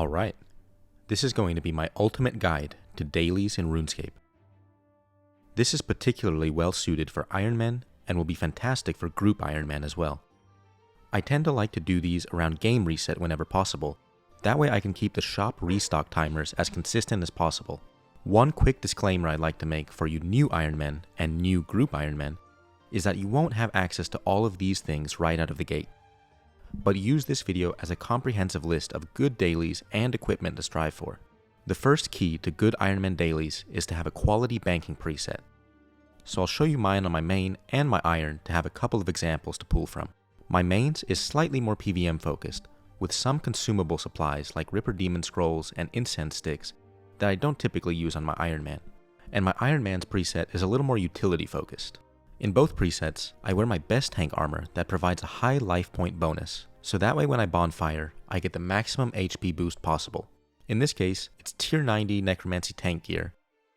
Alright, this is going to be my ultimate guide to dailies in RuneScape. This is particularly well suited for Ironman and will be fantastic for group Ironman as well. I tend to like to do these around game reset whenever possible. That way I can keep the shop restock timers as consistent as possible. One quick disclaimer I'd like to make for you new Ironmen and new group Ironmen is that you won't have access to all of these things right out of the gate. But use this video as a comprehensive list of good dailies and equipment to strive for. The first key to good Ironman dailies is to have a quality banking preset. So I'll show you mine on my main and my iron to have a couple of examples to pull from. My mains is slightly more PVM focused, with some consumable supplies like Ripper Demon Scrolls and Incense Sticks that I don't typically use on my Ironman. And my Ironman's preset is a little more utility focused. In both presets, I wear my best tank armor that provides a high life point bonus, so that way when I bonfire, I get the maximum HP boost possible. In this case, it's tier 90 Necromancy tank gear,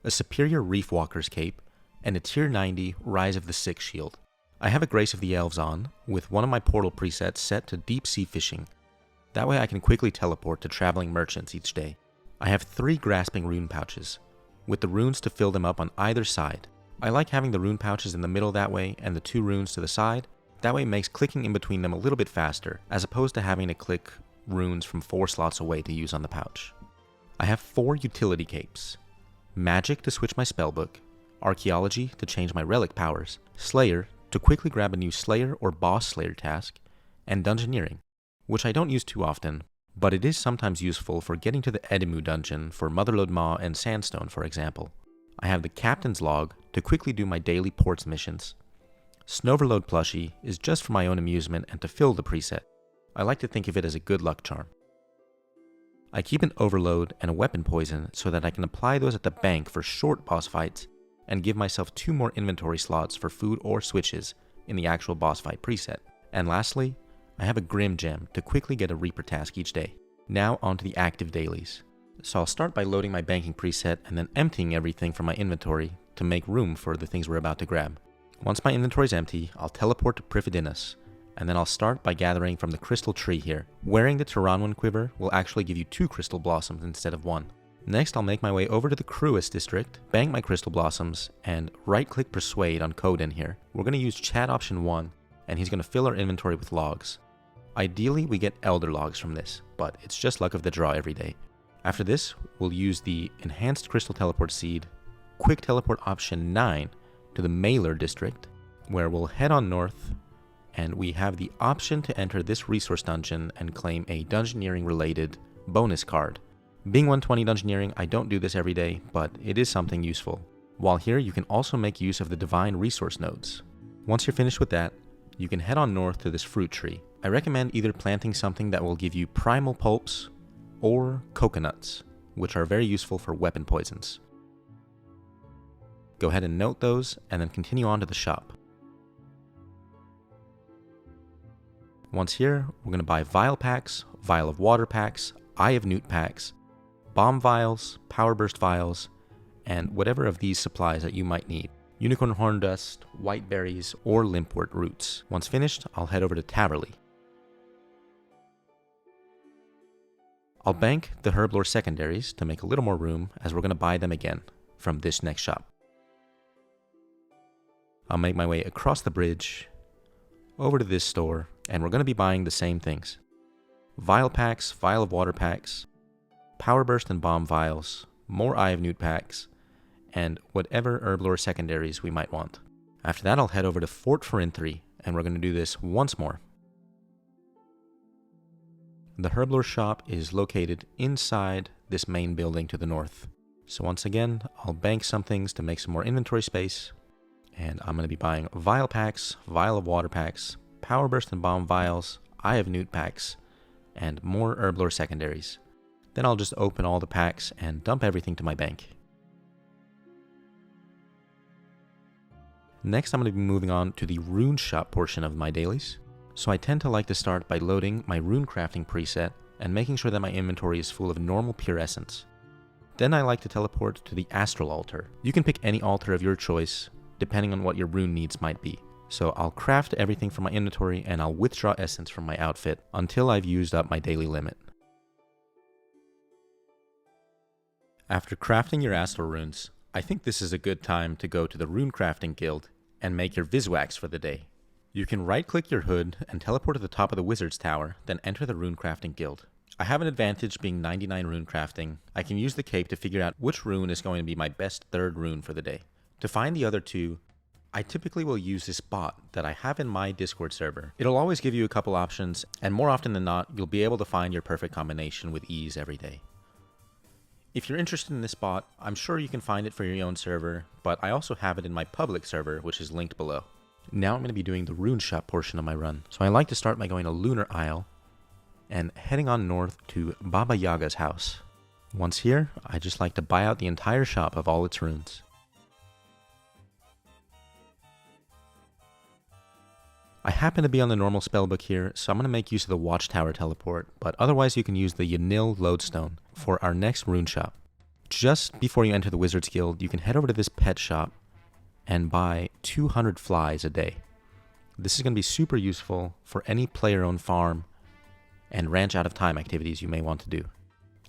a superior Reef Walker's cape, and a tier 90 Rise of the Six shield. I have a Grace of the Elves on, with one of my portal presets set to deep sea fishing. That way I can quickly teleport to traveling merchants each day. I have 3 grasping rune pouches, with the runes to fill them up on either side. I like having the rune pouches in the middle that way and the 2 runes to the side. That way it makes clicking in between them a little bit faster, as opposed to having to click runes from 4 slots away to use on the pouch. I have 4 utility capes. Magic to switch my spellbook, Archaeology to change my relic powers, Slayer to quickly grab a new Slayer or Boss Slayer task, and Dungeoneering, which I don't use too often, but it is sometimes useful for getting to the Edimu dungeon for Motherlode Maw and Sandstone, for example. I have the Captain's Log to quickly do my daily ports missions. Snoverload plushie is just for my own amusement and to fill the preset. I like to think of it as a good luck charm. I keep an Overload and a weapon poison so that I can apply those at the bank for short boss fights and give myself 2 more inventory slots for food or switches in the actual boss fight preset. And lastly, I have a Grim Gem to quickly get a Reaper task each day. Now onto the active dailies. So I'll start by loading my banking preset and then emptying everything from my inventory to make room for the things we're about to grab. Once my inventory is empty, I'll teleport to Prifidinus, and then I'll start by gathering from the crystal tree here. Wearing the Tyranwan quiver will actually give you 2 crystal blossoms instead of 1. Next, I'll make my way over to the Cruis district, bank my crystal blossoms, and right-click Persuade on Coden here. We're going to use chat option 1, and he's going to fill our inventory with logs. Ideally, we get Elder logs from this, but it's just luck of the draw every day. After this, we'll use the Enhanced Crystal Teleport Seed, Quick Teleport option 9 to the Mailer district, where we'll head on north, and we have the option to enter this resource dungeon and claim a Dungeoneering related bonus card. Being 120 Dungeoneering, I don't do this every day, but it is something useful. While here, you can also make use of the Divine Resource nodes. Once you're finished with that, you can head on north to this fruit tree. I recommend either planting something that will give you primal pulps or coconuts, which are very useful for weapon poisons. Go ahead and note those, and then continue on to the shop. Once here, we're going to buy Vial packs, Vial of Water packs, Eye of Newt packs, Bomb Vials, Power Burst Vials, and whatever of these supplies that you might need. Unicorn Horn Dust, White Berries, or Limpwort Roots. Once finished, I'll head over to Taverley. I'll bank the Herblore secondaries to make a little more room, as we're going to buy them again from this next shop. I'll make my way across the bridge, over to this store, and we're going to be buying the same things. Vial packs, Vial of Water packs, Power Burst and Bomb Vials, more Eye of Newt packs, and whatever Herblore secondaries we might want. After that, I'll head over to Fort Forinthry, and we're going to do this once more. The Herblore shop is located inside this main building to the north. So once again, I'll bank some things to make some more inventory space, and I'm going to be buying Vial packs, Vial of Water packs, Power Burst and Bomb Vials, Eye of Newt packs, and more Herblore secondaries. Then I'll just open all the packs and dump everything to my bank. Next, I'm going to be moving on to the rune shop portion of my dailies. So I tend to like to start by loading my rune crafting preset and making sure that my inventory is full of normal pure essence. Then I like to teleport to the Astral Altar. You can pick any altar of your choice, depending on what your rune needs might be. So I'll craft everything from my inventory and I'll withdraw essence from my outfit until I've used up my daily limit. After crafting your astral runes, I think this is a good time to go to the Rune Crafting Guild and make your Vis Wax for the day. You can right-click your hood and teleport to the top of the Wizard's Tower, then enter the Rune Crafting Guild. I have an advantage being 99 rune crafting. I can use the cape to figure out which rune is going to be my best third rune for the day. To find the other two, I typically will use this bot that I have in my Discord server. It'll always give you a couple options, and more often than not, you'll be able to find your perfect combination with ease every day. If you're interested in this bot, I'm sure you can find it for your own server, but I also have it in my public server, which is linked below. Now I'm going to be doing the rune shop portion of my run, so I like to start by going to Lunar Isle, and heading on north to Baba Yaga's house. Once here, I just like to buy out the entire shop of all its runes. I happen to be on the normal spellbook here, so I'm going to make use of the Watchtower teleport, but otherwise you can use the Yanil Lodestone for our next rune shop. Just before you enter the Wizard's Guild, you can head over to this pet shop and buy 200 flies a day. This is going to be super useful for any player-owned farm and ranch out of time activities you may want to do.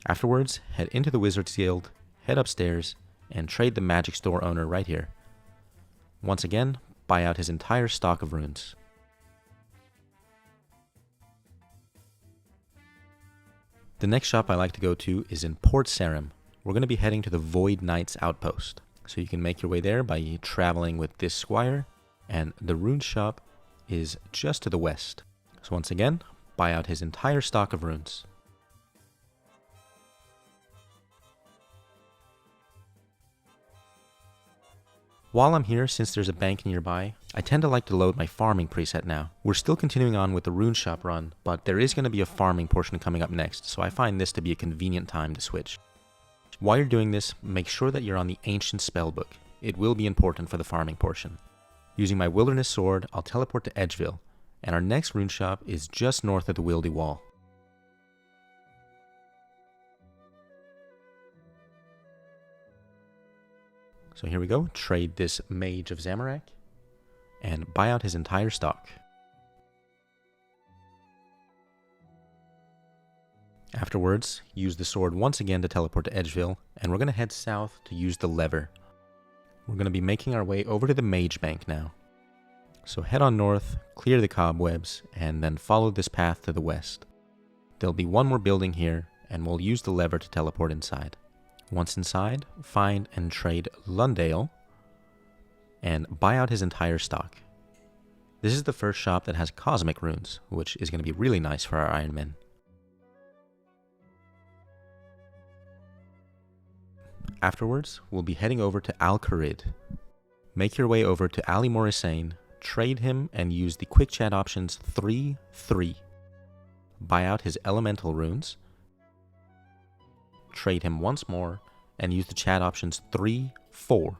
Afterwards, head into the Wizard's Guild, head upstairs, and trade the magic store owner right here. Once again, buy out his entire stock of runes. The next shop I like to go to is in Port Sarim. We're going to be heading to the Void Knight's outpost. So you can make your way there by traveling with this squire, and the rune shop is just to the west. So once again, buy out his entire stock of runes. While I'm here, since there's a bank nearby, I tend to like to load my farming preset now. We're still continuing on with the rune shop run, but there is going to be a farming portion coming up next, so I find this to be a convenient time to switch. While you're doing this, make sure that you're on the Ancient Spellbook. It will be important for the farming portion. Using my Wilderness Sword, I'll teleport to Edgeville, and our next rune shop is just north of the Wildy Wall. So here we go, trade this Mage of Zamorak, and buy out his entire stock. Afterwards, use the sword once again to teleport to Edgeville, and we're going to head south to use the lever. We're going to be making our way over to the Mage Bank now. So head on north, clear the cobwebs, and then follow this path to the west. There'll be one more building here, and we'll use the lever to teleport inside. Once inside, find and trade Lundale, and buy out his entire stock. This is the first shop that has cosmic runes, which is going to be really nice for our Ironmen. Afterwards, we'll be heading over to Al-Kharid. Make your way over to Ali Morisane, trade him, and use the quick chat options 3-3. Buy out his elemental runes. Trade him once more, and use the chat options 3-4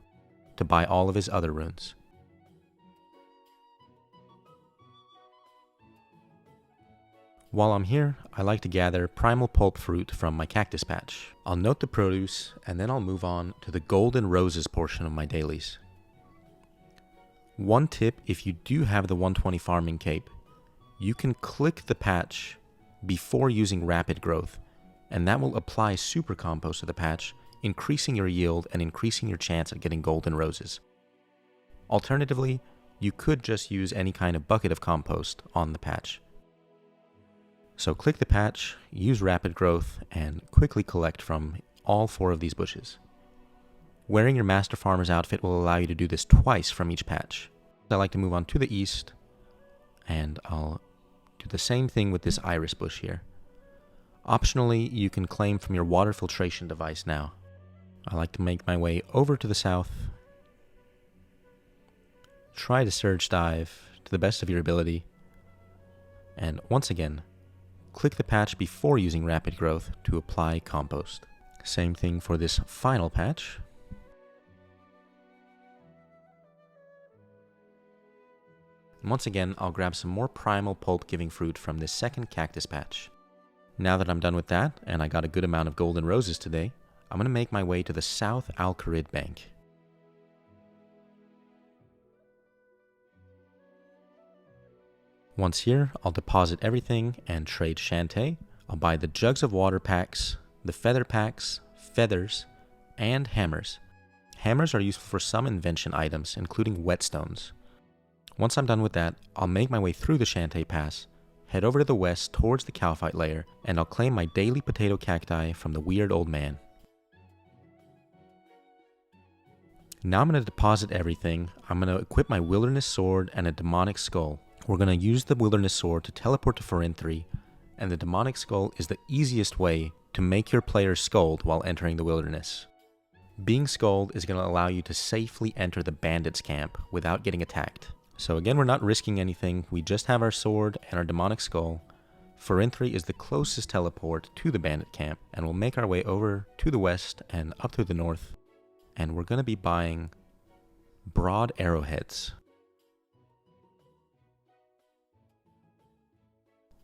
to buy all of his other runes. While I'm here, I like to gather primal pulp fruit from my cactus patch. I'll note the produce, and then I'll move on to the golden roses portion of my dailies. One tip, if you do have the 120 farming cape, you can click the patch before using rapid growth, and that will apply super compost to the patch, increasing your yield and increasing your chance of getting golden roses. Alternatively, you could just use any kind of bucket of compost on the patch. So click the patch, use rapid growth, and quickly collect from all 4 of these bushes. Wearing your Master Farmer's outfit will allow you to do this twice from each patch. I like to move on to the east, and I'll do the same thing with this iris bush here. Optionally, you can claim from your water filtration device now. I like to make my way over to the south. Try to surge dive to the best of your ability. And once again, click the patch before using rapid growth to apply compost. Same thing for this final patch. And once again, I'll grab some more primal pulp giving fruit from this second cactus patch. Now that I'm done with that, and I got a good amount of golden roses today, I'm going to make my way to the South Al-Kharid Bank. Once here, I'll deposit everything and trade Shantae. I'll buy the jugs of water packs, the feather packs, feathers, and hammers. Hammers are useful for some Invention items, including whetstones. Once I'm done with that, I'll make my way through the Shantae Pass, head over to the west towards the Calphite layer, and I'll claim my daily potato cacti from the weird old man. Now I'm going to deposit everything. I'm going to equip my Wilderness Sword and a Demonic Skull. We're going to use the Wilderness Sword to teleport to Forinthry, and the Demonic Skull is the easiest way to make your player scold while entering the wilderness. Being scold is going to allow you to safely enter the bandits camp without getting attacked. So again, we're not risking anything. We just have our sword and our Demonic Skull. Forinthry is the closest teleport to the bandit camp, and we'll make our way over to the west and up to the north. And we're going to be buying broad arrowheads.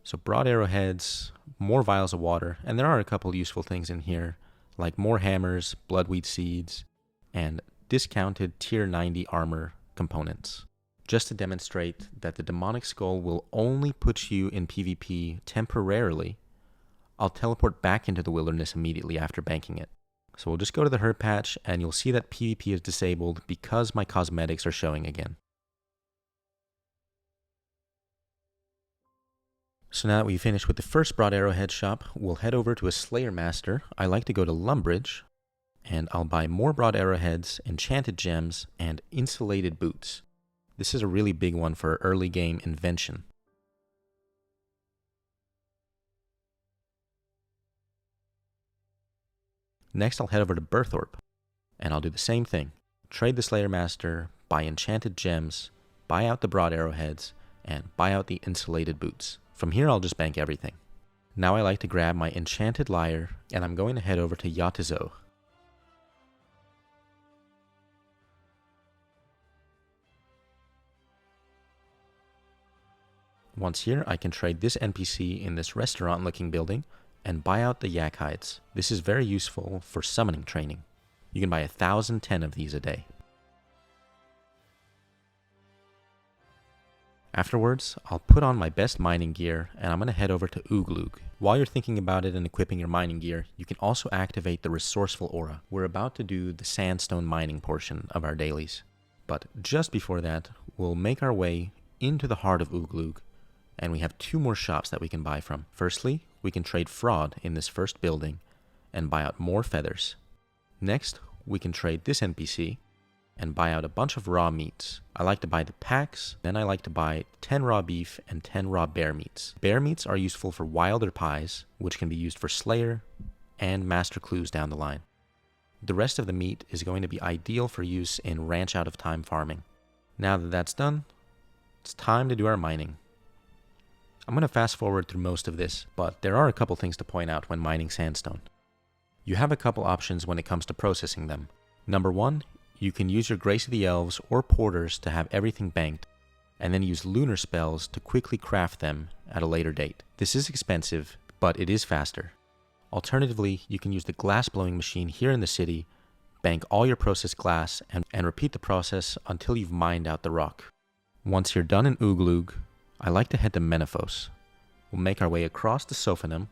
So broad arrowheads, more vials of water, and there are a couple useful things in here, like more hammers, bloodweed seeds, and discounted tier 90 armor components. Just to demonstrate that the Demonic Skull will only put you in PvP temporarily, I'll teleport back into the wilderness immediately after banking it. So we'll just go to the herb patch, and you'll see that PvP is disabled because my cosmetics are showing again. So now that we've finished with the first broad arrowhead shop, we'll head over to a Slayer Master. I like to go to Lumbridge, and I'll buy more broad arrowheads, enchanted gems, and insulated boots. This is a really big one for early game Invention. Next, I'll head over to Berthorpe, and I'll do the same thing. Trade the Slayer Master, buy enchanted gems, buy out the broad arrowheads, and buy out the insulated boots. From here, I'll just bank everything. Now I like to grab my enchanted lyre, and I'm going to head over to Yatizo. Once here, I can trade this NPC in this restaurant-looking building, and buy out the yak hides. This is very useful for summoning training. You can buy 1,010 of these a day. Afterwards, I'll put on my best mining gear, and I'm going to head over to Ooglug. While you're thinking about it and equipping your mining gear, you can also activate the Resourceful Aura. We're about to do the sandstone mining portion of our dailies. But just before that, we'll make our way into the heart of Ooglug, and we have 2 more shops that we can buy from. Firstly, we can trade fraud in this first building and buy out more feathers. Next, we can trade this NPC and buy out a bunch of raw meats. I like to buy the packs, then I like to buy 10 raw beef and 10 raw bear meats. Bear meats are useful for wilder pies, which can be used for Slayer and Master Clues down the line. The rest of the meat is going to be ideal for use in ranch out of time farming. Now that that's done, it's time to do our mining. I'm going to fast forward through most of this, but there are a couple things to point out when mining sandstone. You have a couple options when it comes to processing them. Number 1, you can use your Grace of the Elves or Porters to have everything banked, and then use lunar spells to quickly craft them at a later date. This is expensive, but it is faster. Alternatively, you can use the glass blowing machine here in the city, bank all your processed glass, and repeat the process until you've mined out the rock. Once you're done in Ooglug, I like to head to Menaphos. We'll make our way across to Sophanum,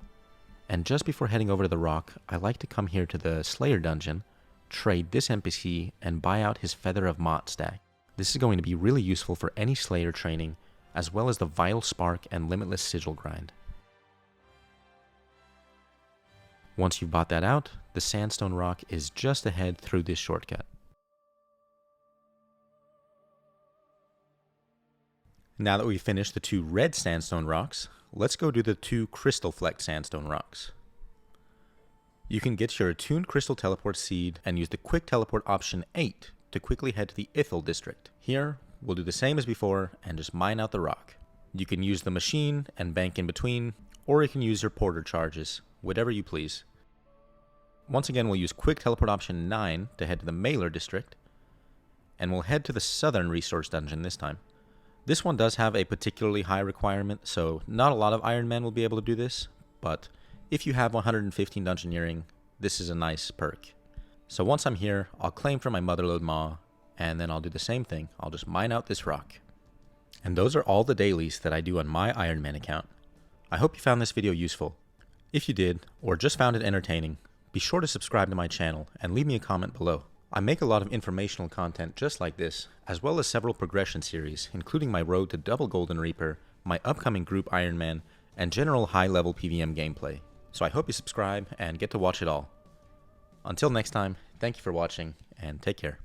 and just before heading over to the rock, I like to come here to the Slayer dungeon, trade this NPC, and buy out his Feather of Mott stack. This is going to be really useful for any Slayer training, as well as the Vital Spark and Limitless Sigil grind. Once you've bought that out, the Sandstone Rock is just ahead through this shortcut. Now that we've finished the 2 red sandstone rocks, let's go do the 2 crystal flecked sandstone rocks. You can get your attuned crystal teleport seed and use the quick teleport option 8 to quickly head to the Ithil district. Here, we'll do the same as before and just mine out the rock. You can use the machine and bank in between, or you can use your porter charges, whatever you please. Once again, we'll use quick teleport option 9 to head to the Mailer district, and we'll head to the southern resource dungeon this time. This one does have a particularly high requirement, so not a lot of Ironman will be able to do this, but if you have 115 dungeoneering, this is a nice perk. So once I'm here, I'll claim for my Motherlode Maw, and then I'll do the same thing. I'll just mine out this rock. And those are all the dailies that I do on my Ironman account. I hope you found this video useful. If you did, or just found it entertaining, Be sure to subscribe to my channel and leave me a comment below. I make a lot of informational content just like this, as well as several progression series, including my road to double Golden Reaper, my upcoming group Ironman, and general high-level PVM gameplay. So I hope you subscribe and get to watch it all. Until next time, thank you for watching, and take care.